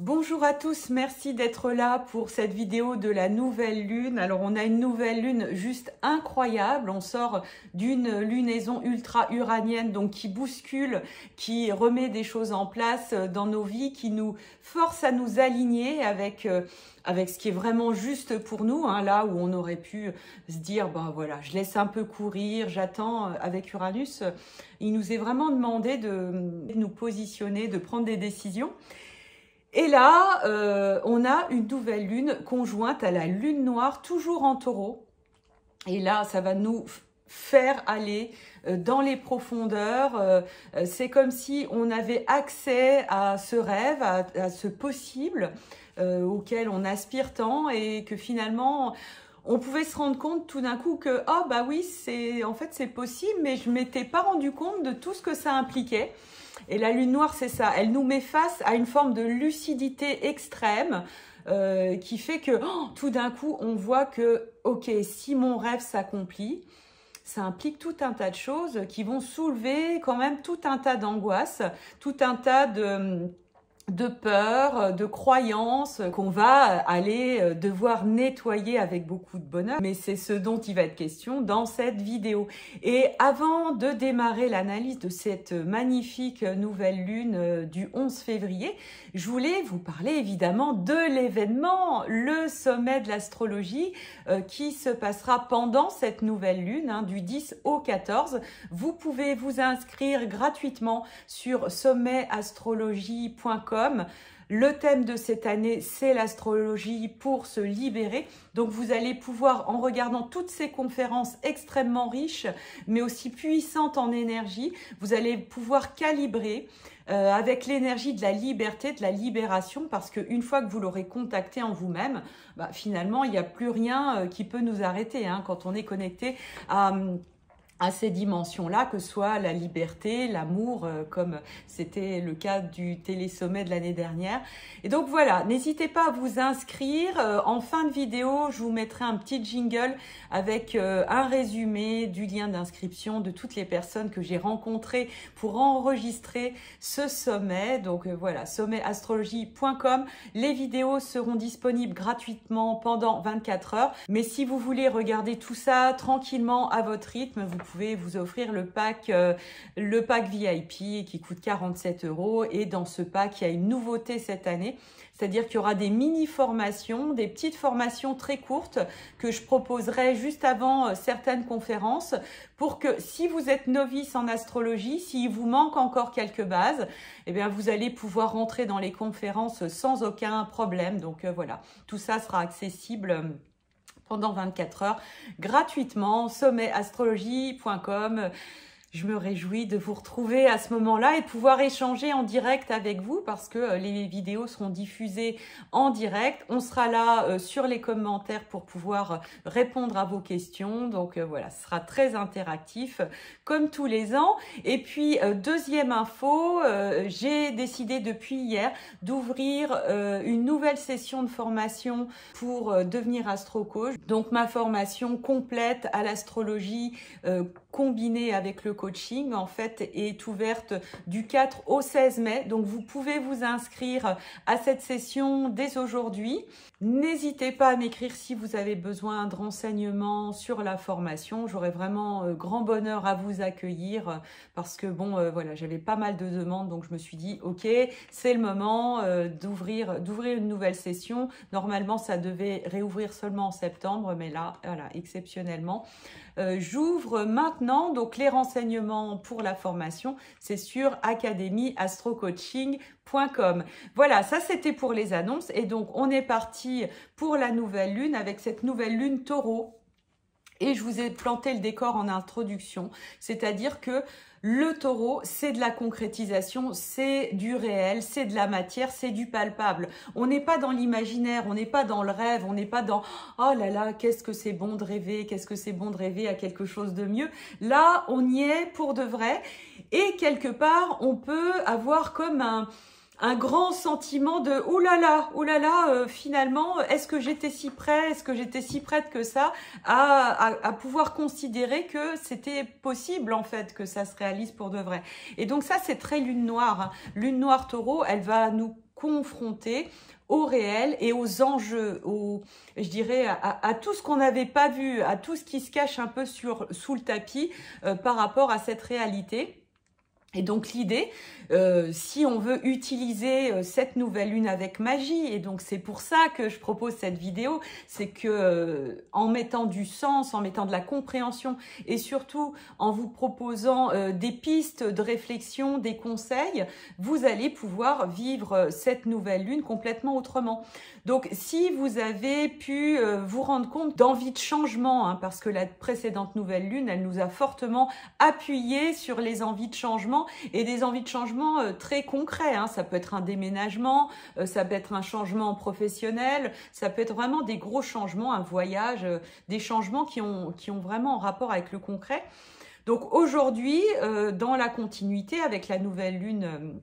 Bonjour à tous, merci d'être là pour cette vidéo de la nouvelle lune. Alors on a une nouvelle lune juste incroyable, on sort d'une lunaison ultra-uranienne donc qui bouscule, qui remet des choses en place dans nos vies, qui nous force à nous aligner avec ce qui est vraiment juste pour nous, hein, là où on aurait pu se dire, bah voilà, je laisse un peu courir, j'attends. Avec Uranus, il nous est vraiment demandé de nous positionner, de prendre des décisions. Et là, on a une nouvelle lune conjointe à la lune noire, toujours en taureau. Et là, ça va nous faire aller dans les profondeurs. C'est comme si on avait accès à ce rêve, à ce possible auquel on aspire tant, et que finalement on pouvait se rendre compte tout d'un coup que oh bah oui, en fait c'est possible, mais je m'étais pas rendu compte de tout ce que ça impliquait. Et la lune noire, c'est ça, elle nous met face à une forme de lucidité extrême qui fait que tout d'un coup, on voit que, ok, si mon rêve s'accomplit, ça implique tout un tas de choses qui vont soulever quand même tout un tas d'angoisses, tout un tas de peur, de croyances qu'on va aller devoir nettoyer avec beaucoup de bonheur. Mais c'est ce dont il va être question dans cette vidéo. Et avant de démarrer l'analyse de cette magnifique nouvelle lune du 11 février, je voulais vous parler évidemment de l'événement, le sommet de l'astrologie qui se passera pendant cette nouvelle lune, hein, du 10 au 14. Vous pouvez vous inscrire gratuitement sur sommetastrologie.com. Le thème de cette année, c'est l'astrologie pour se libérer. Donc, vous allez pouvoir, en regardant toutes ces conférences extrêmement riches, mais aussi puissantes en énergie, vous allez pouvoir calibrer avec l'énergie de la liberté, de la libération, parce qu'une fois que vous l'aurez contacté en vous-même, bah, finalement, il n'y a plus rien qui peut nous arrêter hein, quand on est connecté à ces dimensions-là, que ce soit la liberté, l'amour, comme c'était le cas du télésommet de l'année dernière. Et donc voilà, n'hésitez pas à vous inscrire. En fin de vidéo, je vous mettrai un petit jingle avec un résumé du lien d'inscription de toutes les personnes que j'ai rencontrées pour enregistrer ce sommet. Donc voilà, sommetastrologie.com. Les vidéos seront disponibles gratuitement pendant 24 heures. Mais si vous voulez regarder tout ça tranquillement à votre rythme, vous pouvez vous offrir le pack VIP qui coûte 47 €. Et dans ce pack, il y a une nouveauté cette année, c'est-à-dire qu'il y aura des mini-formations, des petites formations très courtes que je proposerai juste avant certaines conférences pour que si vous êtes novice en astrologie, s'il vous manque encore quelques bases, eh bien vous allez pouvoir rentrer dans les conférences sans aucun problème. Donc voilà, tout ça sera accessible pendant 24 heures, gratuitement, sommetastrologie.com. Je me réjouis de vous retrouver à ce moment-là et de pouvoir échanger en direct avec vous parce que les vidéos seront diffusées en direct. On sera là sur les commentaires pour pouvoir répondre à vos questions. Donc voilà, ce sera très interactif comme tous les ans. Et puis, deuxième info, j'ai décidé depuis hier d'ouvrir une nouvelle session de formation pour devenir astro-coach. Donc ma formation complète à l'astrologie combinée avec le coaching en fait est ouverte du 4 au 16 mai. Donc vous pouvez vous inscrire à cette session dès aujourd'hui. N'hésitez pas à m'écrire si vous avez besoin de renseignements sur la formation. J'aurai vraiment grand bonheur à vous accueillir parce que bon voilà, j'avais pas mal de demandes donc je me suis dit ok, c'est le moment d'ouvrir une nouvelle session. Normalement ça devait réouvrir seulement en septembre, mais là voilà, exceptionnellement j'ouvre maintenant. Donc les renseignements pour la formation, c'est sur academyastrocoaching.com. Voilà, ça c'était pour les annonces. Et donc on est parti pour la nouvelle lune avec cette nouvelle lune taureau. Et je vous ai planté le décor en introduction, c'est-à-dire que le taureau, c'est de la concrétisation, c'est du réel, c'est de la matière, c'est du palpable. On n'est pas dans l'imaginaire, on n'est pas dans le rêve, on n'est pas dans « oh là là, qu'est-ce que c'est bon de rêver, qu'est-ce que c'est bon de rêver à quelque chose de mieux ». Là, on y est pour de vrai et quelque part, on peut avoir comme un grand sentiment de oh là là, finalement, est-ce que j'étais si près, est-ce que j'étais si prête que ça à pouvoir considérer que c'était possible en fait que ça se réalise pour de vrai. Et donc ça, c'est très lune noire, hein. Lune noire taureau, elle va nous confronté au réel et aux enjeux, je dirais à tout ce qu'on n'avait pas vu, à tout ce qui se cache un peu sous le tapis par rapport à cette réalité. Et donc l'idée, si on veut utiliser cette nouvelle lune avec magie, et donc c'est pour ça que je propose cette vidéo, c'est que en mettant du sens, en mettant de la compréhension et surtout en vous proposant des pistes de réflexion, des conseils, vous allez pouvoir vivre cette nouvelle lune complètement autrement. Donc si vous avez pu vous rendre compte d'envie de changement, hein, parce que la précédente nouvelle lune, elle nous a fortement appuyé sur les envies de changement, et des envies de changement très concrets, hein. Ça peut être un déménagement, ça peut être un changement professionnel, ça peut être vraiment des gros changements, un voyage, des changements qui ont vraiment en rapport avec le concret. Donc aujourd'hui, dans la continuité avec la nouvelle lune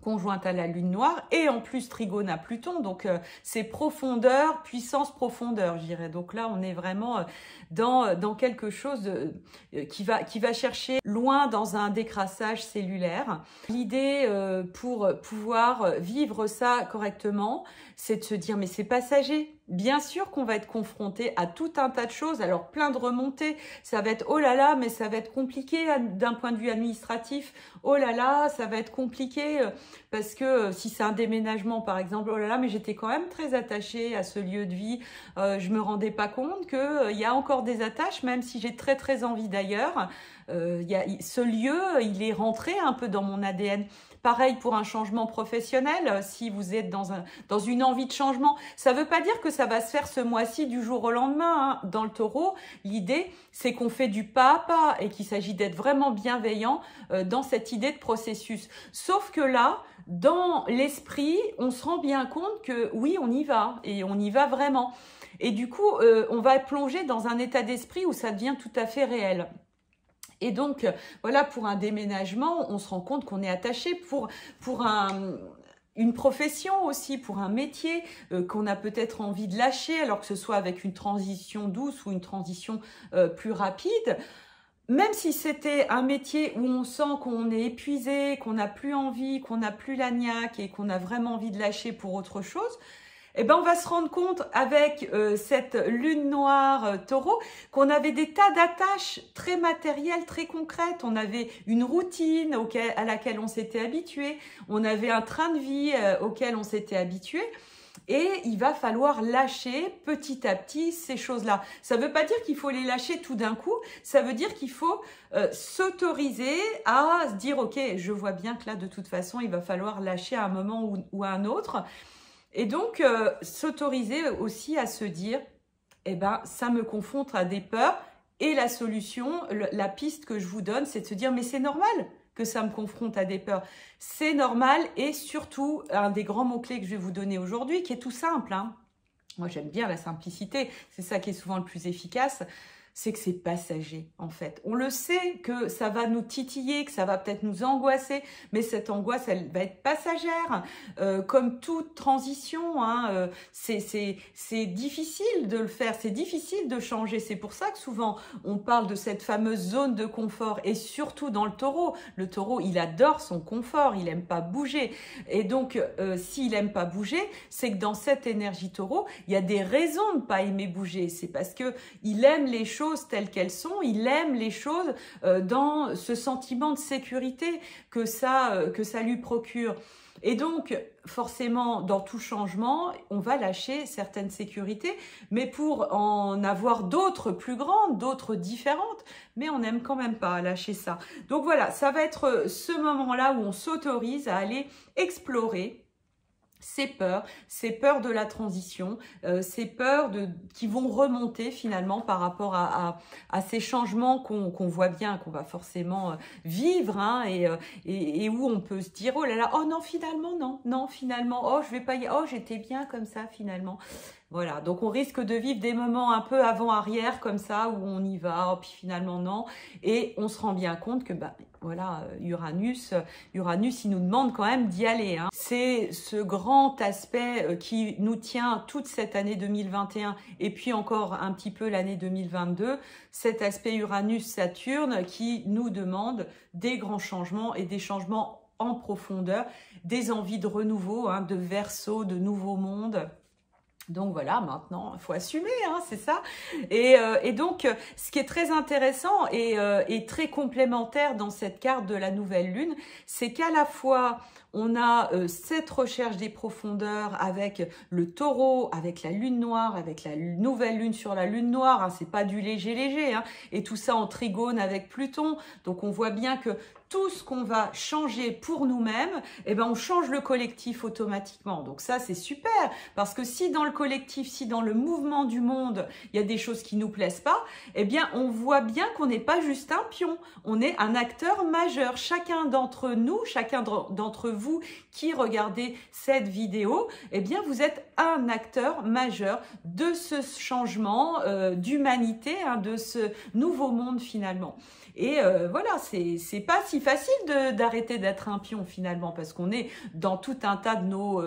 conjointe à la lune noire et en plus trigone à Pluton, donc c'est profondeur, puissance profondeur, je dirais. Donc là on est vraiment dans quelque chose qui va chercher loin dans un décrassage cellulaire. L'idée pour pouvoir vivre ça correctement, c'est de se dire mais c'est passager. Bien sûr qu'on va être confronté à tout un tas de choses, alors plein de remontées, ça va être oh là là, mais ça va être compliqué d'un point de vue administratif, oh là là, ça va être compliqué parce que si c'est un déménagement par exemple, oh là là, mais j'étais quand même très attachée à ce lieu de vie, je me rendais pas compte qu'il y a encore des attaches, même si j'ai très très envie d'ailleurs, ce lieu, il est rentré un peu dans mon ADN. Pareil pour un changement professionnel, si vous êtes dans une envie de changement. Ça ne veut pas dire que ça va se faire ce mois-ci du jour au lendemain, hein. Dans le taureau, l'idée, c'est qu'on fait du pas à pas et qu'il s'agit d'être vraiment bienveillant dans cette idée de processus. Sauf que là, dans l'esprit, on se rend bien compte que oui, on y va et on y va vraiment. Et du coup, on va plonger dans un état d'esprit où ça devient tout à fait réel. Et donc, voilà, pour un déménagement, on se rend compte qu'on est attaché pour une profession aussi, pour un métier qu'on a peut-être envie de lâcher, alors que ce soit avec une transition douce ou une transition plus rapide. Même si c'était un métier où on sent qu'on est épuisé, qu'on n'a plus envie, qu'on n'a plus la niaque et qu'on a vraiment envie de lâcher pour autre chose, eh ben on va se rendre compte avec cette lune noire taureau qu'on avait des tas d'attaches très matérielles, très concrètes. On avait une routine à laquelle on s'était habitué. On avait un train de vie auquel on s'était habitué. Et il va falloir lâcher petit à petit ces choses-là. Ça ne veut pas dire qu'il faut les lâcher tout d'un coup. Ça veut dire qu'il faut s'autoriser à se dire « Ok, je vois bien que là, de toute façon, il va falloir lâcher à un moment ou à un autre. » Et donc, s'autoriser aussi à se dire, eh ben, ça me confronte à des peurs. Et la solution, la piste que je vous donne, c'est de se dire, mais c'est normal que ça me confronte à des peurs. C'est normal et surtout, un des grands mots-clés que je vais vous donner aujourd'hui, qui est tout simple, hein. Moi, j'aime bien la simplicité. C'est ça qui est souvent le plus efficace. C'est que c'est passager, en fait. On le sait que ça va nous titiller, que ça va peut-être nous angoisser, mais cette angoisse, elle va être passagère. Comme toute transition, hein, c'est difficile de le faire, c'est difficile de changer. C'est pour ça que souvent, on parle de cette fameuse zone de confort, et surtout dans le taureau. Le taureau, il adore son confort, il n'aime pas bouger. Et donc, s'il n'aime pas bouger, c'est que dans cette énergie taureau, il y a des raisons de ne pas aimer bouger. C'est parce qu'il aime les choses telles qu'elles sont, il aime les choses dans ce sentiment de sécurité que ça lui procure. Et donc, forcément, dans tout changement, on va lâcher certaines sécurités, mais pour en avoir d'autres plus grandes, d'autres différentes, mais on n'aime quand même pas lâcher ça. Donc voilà, ça va être ce moment-là où on s'autorise à aller explorer ces peurs de la transition, ces peurs qui vont remonter finalement par rapport à ces changements qu'on voit bien, qu'on va forcément vivre, hein, et où on peut se dire, oh là là, oh non, finalement, non, finalement, oh, je vais pas oh, j'étais bien comme ça, finalement. Voilà, donc on risque de vivre des moments un peu avant-arrière comme ça, où on y va, oh, puis finalement non, et on se rend bien compte que, bah, voilà, Uranus, il nous demande quand même d'y aller, hein. C'est ce grand aspect qui nous tient toute cette année 2021, et puis encore un petit peu l'année 2022, cet aspect Uranus-Saturne qui nous demande des grands changements et des changements en profondeur, des envies de renouveau, hein, de Verseau, de nouveau monde. Donc voilà, maintenant, il faut assumer, hein, c'est ça. Et donc, ce qui est très intéressant et très complémentaire dans cette carte de la nouvelle lune, c'est qu'à la fois, on a cette recherche des profondeurs avec le taureau, avec la lune noire, avec la nouvelle lune sur la lune noire, hein, c'est pas du léger, hein, et tout ça en trigone avec Pluton. Donc on voit bien que tout ce qu'on va changer pour nous-mêmes, eh ben on change le collectif automatiquement. Donc ça, c'est super, parce que si dans le collectif, si dans le mouvement du monde, il y a des choses qui nous plaisent pas, eh bien on voit bien qu'on n'est pas juste un pion, on est un acteur majeur. Chacun d'entre nous, chacun d'entre vous qui regardez cette vidéo, eh bien vous êtes un acteur majeur de ce changement d'humanité, hein, de ce nouveau monde finalement. Et voilà, c'est pas si facile d'arrêter d'être un pion finalement, parce qu'on est dans tout un tas de nos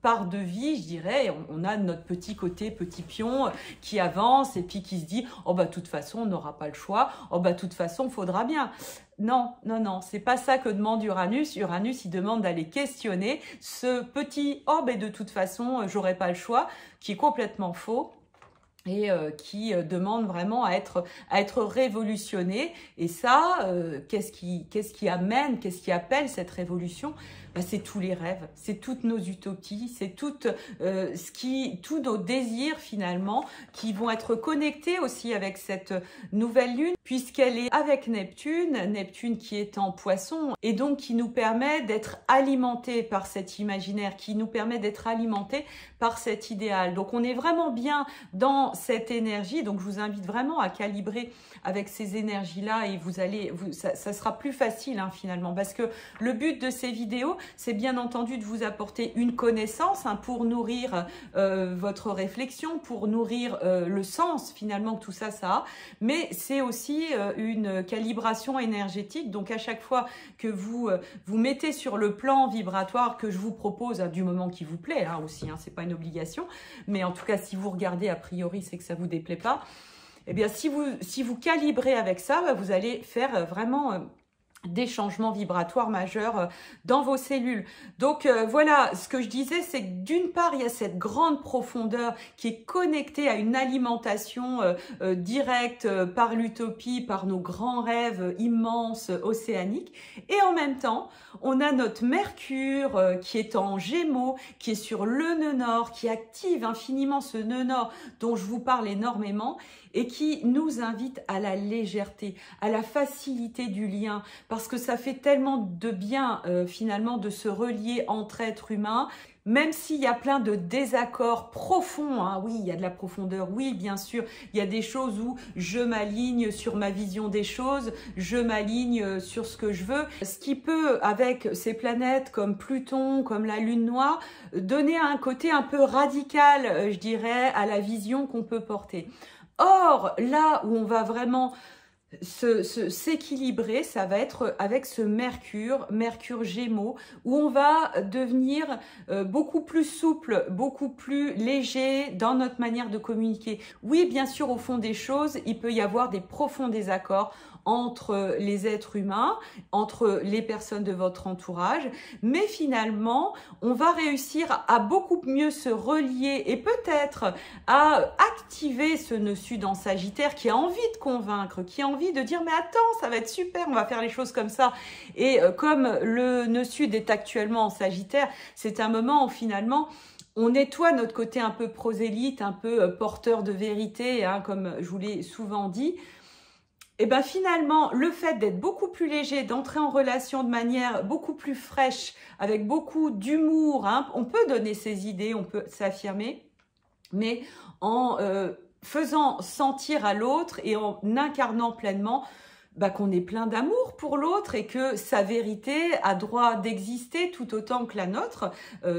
parts de vie, je dirais. On a notre petit côté petit pion qui avance et puis qui se dit « Oh bah de toute façon, on n'aura pas le choix. Oh bah de toute façon, il faudra bien. » Non, non, non, c'est pas ça que demande Uranus. Uranus, il demande d'aller questionner ce petit « Oh ben de toute façon, j'aurai pas le choix » qui est complètement faux. Et qui demande vraiment à être révolutionné. Et ça, qu'est-ce qui amène, qu'est-ce qui appelle cette révolution? Ben, c'est tous les rêves, c'est toutes nos utopies, c'est tous nos désirs finalement qui vont être connectés aussi avec cette nouvelle lune, puisqu'elle est avec Neptune, Neptune qui est en Poisson, et donc qui nous permet d'être alimentés par cet imaginaire, qui nous permet d'être alimentés par cet idéal. Donc on est vraiment bien dans cette énergie, donc je vous invite vraiment à calibrer avec ces énergies-là et ça sera plus facile hein, finalement, parce que le but de ces vidéos, c'est bien entendu de vous apporter une connaissance hein, pour nourrir votre réflexion, pour nourrir le sens finalement que tout ça a, mais c'est aussi une calibration énergétique. Donc à chaque fois que vous mettez sur le plan vibratoire que je vous propose, hein, du moment qui vous plaît hein, aussi, hein, c'est pas une obligation, mais en tout cas si vous regardez a priori c'est que ça vous déplaît pas, eh bien si vous calibrez avec ça, bah, vous allez faire vraiment des changements vibratoires majeurs dans vos cellules. Donc voilà, ce que je disais, c'est que d'une part, il y a cette grande profondeur qui est connectée à une alimentation directe par l'utopie, par nos grands rêves immenses, océaniques. Et en même temps, on a notre Mercure qui est en Gémeaux, qui est sur le nœud nord, qui active infiniment ce nœud nord dont je vous parle énormément, et qui nous invite à la légèreté, à la facilité du lien, parce que ça fait tellement de bien finalement de se relier entre êtres humains, même s'il y a plein de désaccords profonds, hein, oui, il y a de la profondeur, oui, bien sûr, il y a des choses où je m'aligne sur ma vision des choses, je m'aligne sur ce que je veux, ce qui peut, avec ces planètes comme Pluton, comme la Lune noire, donner un côté un peu radical, je dirais, à la vision qu'on peut porter. Or, là où on va vraiment s'équilibrer, ça va être avec ce Mercure Gémeaux, où on va devenir beaucoup plus souple, beaucoup plus léger dans notre manière de communiquer. Oui, bien sûr, au fond des choses, il peut y avoir des profonds désaccords entre les êtres humains, entre les personnes de votre entourage, mais finalement, on va réussir à beaucoup mieux se relier et peut-être à activer ce nœud sud en Sagittaire qui a envie de convaincre, qui a envie de dire « mais attends, ça va être super, on va faire les choses comme ça ». Et comme le nœud sud est actuellement en Sagittaire, c'est un moment où finalement, on nettoie notre côté un peu prosélyte, un peu porteur de vérité, hein, comme je vous l'ai souvent dit. Et bien finalement, le fait d'être beaucoup plus léger, d'entrer en relation de manière beaucoup plus fraîche, avec beaucoup d'humour, hein, on peut donner ses idées, on peut s'affirmer, mais en faisant sentir à l'autre et en incarnant pleinement bah, qu'on est plein d'amour pour l'autre et que sa vérité a droit d'exister tout autant que la nôtre.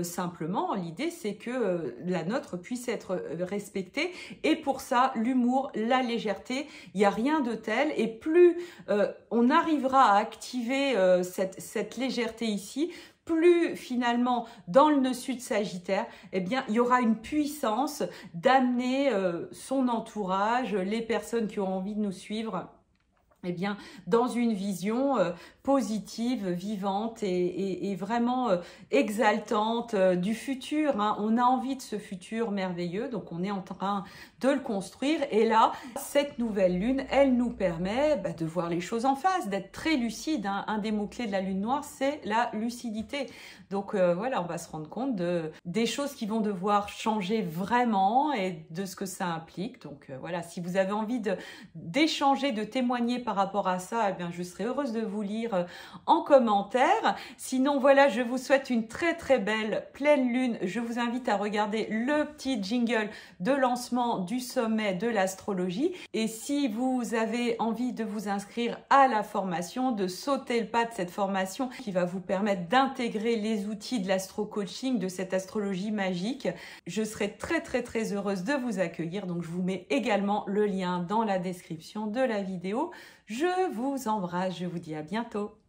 Simplement, l'idée, c'est que la nôtre puisse être respectée. Et pour ça, l'humour, la légèreté, il n'y a rien de tel. Et plus on arrivera à activer cette légèreté ici, plus finalement dans le nœud sud Sagittaire, eh bien, il y aura une puissance d'amener son entourage, les personnes qui auront envie de nous suivre, eh bien, dans une vision positive, vivante et vraiment exaltante du futur. Hein. On a envie de ce futur merveilleux, donc on est en train de le construire. Et là, cette nouvelle lune, elle nous permet de voir les choses en face, d'être très lucide. Hein. Un des mots-clés de la lune noire, c'est la lucidité. Donc voilà, on va se rendre compte des choses qui vont devoir changer vraiment et de ce que ça implique. Donc voilà, si vous avez envie d'échanger, de témoigner par rapport à ça, eh bien, je serai heureuse de vous lire en commentaire. Sinon, voilà, je vous souhaite une très très belle pleine lune. Je vous invite à regarder le petit jingle de lancement du sommet de l'astrologie. Et si vous avez envie de vous inscrire à la formation, de sauter le pas de cette formation qui va vous permettre d'intégrer les outils de l'astro-coaching, de cette astrologie magique, je serai très très très heureuse de vous accueillir. Donc je vous mets également le lien dans la description de la vidéo. Je vous embrasse, je vous dis à bientôt.